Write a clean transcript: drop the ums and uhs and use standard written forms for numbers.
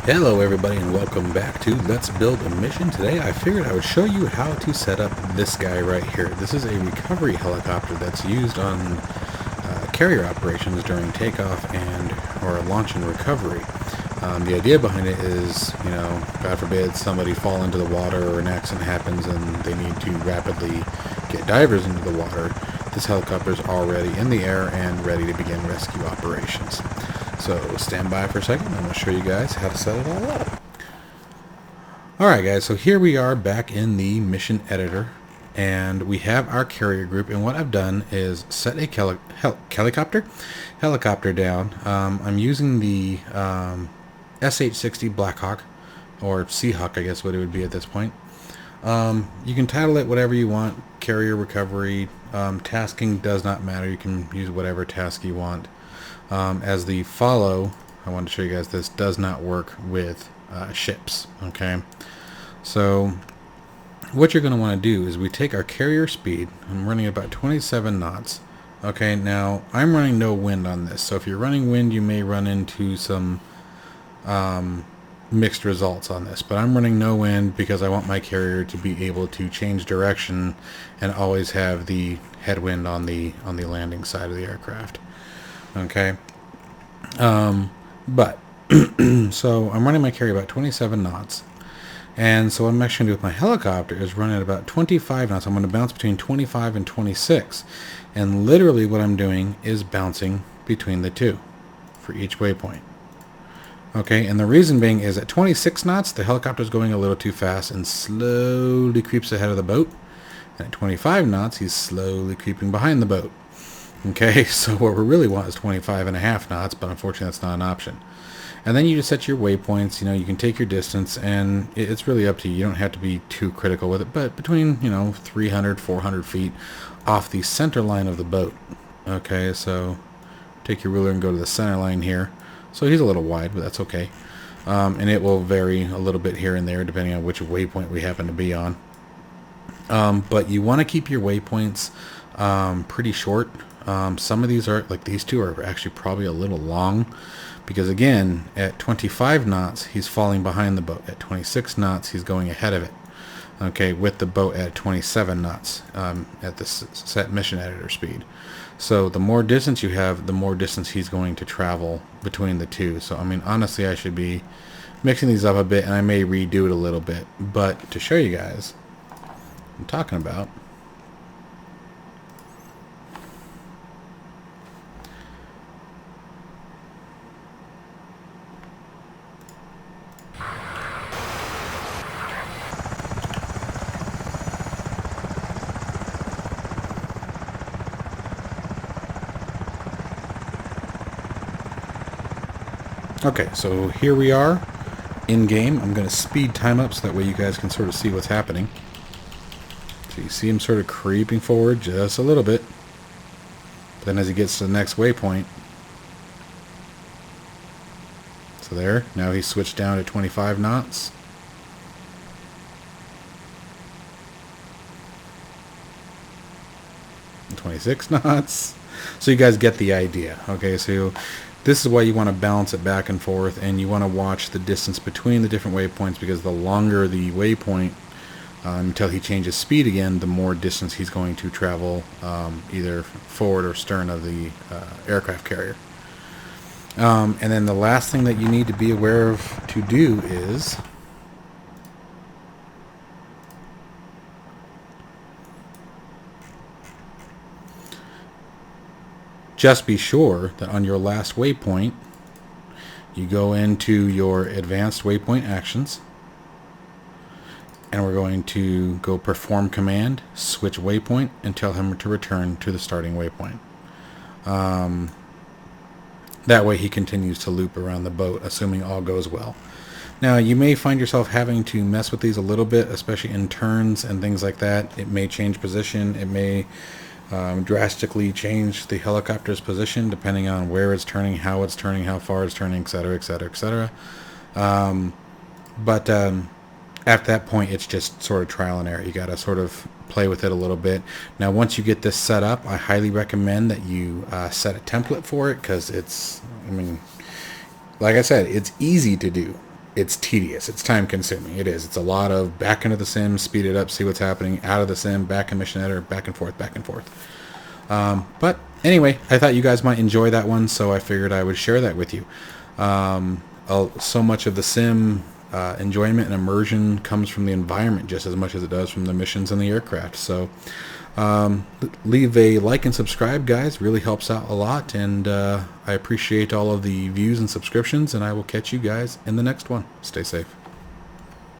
Hello everybody and welcome back to Let's Build a Mission. Today I figured I would show you how to set up this guy right here. This is a recovery helicopter that's used on carrier operations during takeoff and or launch and recovery. The idea behind it is, God forbid somebody fall into the water or an accident happens and they need to rapidly get divers into the water. This helicopter is already in the air and ready to begin rescue operations. So stand by for a second. I'm going to show you guys how to set it all up. Alright guys, so here we are back in the mission editor and we have our carrier group, and what I've done is set a helicopter down. I'm using the SH-60 Blackhawk, or Seahawk I guess what it would be at this point. You can title it whatever you want, carrier recovery, tasking does not matter, you can use whatever task you want. As the follow, I wanted to show you guys this does not work with ships. Okay, so what you're going to want to do is we take our carrier speed. I'm running about 27 knots. Okay, now I'm running no wind on this, so if you're running wind you may run into some mixed results on this, but I'm running no wind because I want my carrier to be able to change direction and always have the headwind on the landing side of the aircraft. Okay, but so I'm running my carrier about 27 knots, and so what I'm actually going to do with my helicopter is run at about 25 knots. I'm going to bounce between 25 and 26, and literally what I'm doing is bouncing between the two for each waypoint. Okay, and the reason being is at 26 knots the helicopter is going a little too fast and slowly creeps ahead of the boat, and at 25 knots he's slowly creeping behind the boat. Okay, so what we really want is 25.5 knots, but unfortunately that's not an option. And then you just set your waypoints. You can take your distance, and it's really up to you. You don't have to be too critical with it, but between 300, 400 feet off the center line of the boat. Okay, so take your ruler and go to the center line here. So he's a little wide, but that's okay. And it will vary a little bit here and there depending on which waypoint we happen to be on. But you want to keep your waypoints pretty short. Some of these are, like these two, are actually probably a little long, because again, at 25 knots he's falling behind the boat. At 26 knots he's going ahead of it. Okay, with the boat at 27 knots at the set mission editor speed. So the more distance you have, the more distance he's going to travel between the two. So I mean, honestly, I should be mixing these up a bit, and I may redo it a little bit, but to show you guys what I'm talking about. Okay, so here we are in game. I'm going to speed time up so that way you guys can sort of see what's happening. So you see him sort of creeping forward just a little bit. But then as he gets to the next waypoint, so there, now he's switched down to 25 knots. And 26 knots. So you guys get the idea. Okay, so this is why you want to balance it back and forth, and you want to watch the distance between the different waypoints, because the longer the waypoint until he changes speed again, the more distance he's going to travel either forward or stern of the aircraft carrier. And then the last thing that you need to be aware of to do is just be sure that on your last waypoint you go into your advanced waypoint actions, and we're going to go perform command, switch waypoint, and tell him to return to the starting waypoint. That way he continues to loop around the boat, assuming all goes well. Now you may find yourself having to mess with these a little bit, especially in turns and things like that. It may change position, it may drastically change the helicopter's position depending on where it's turning, how far it's turning, etc., etc., etc. But after that point, it's just sort of trial and error. You got to sort of play with it a little bit. Now, once you get this set up, I highly recommend that you set a template for it, because it's, I mean, like I said, it's easy to do. it's tedious. It's time consuming. It is. It's a lot of back into the sim, speed it up, see what's happening, out of the sim, back in mission editor, back and forth, back and forth. But anyway, I thought you guys might enjoy that one, so I figured I would share that with you. So much of the sim enjoyment and immersion comes from the environment just as much as it does from the missions and the aircraft. So leave a like and subscribe, guys. Really helps out a lot, and I appreciate all of the views and subscriptions, and I will catch you guys in the next one. Stay safe.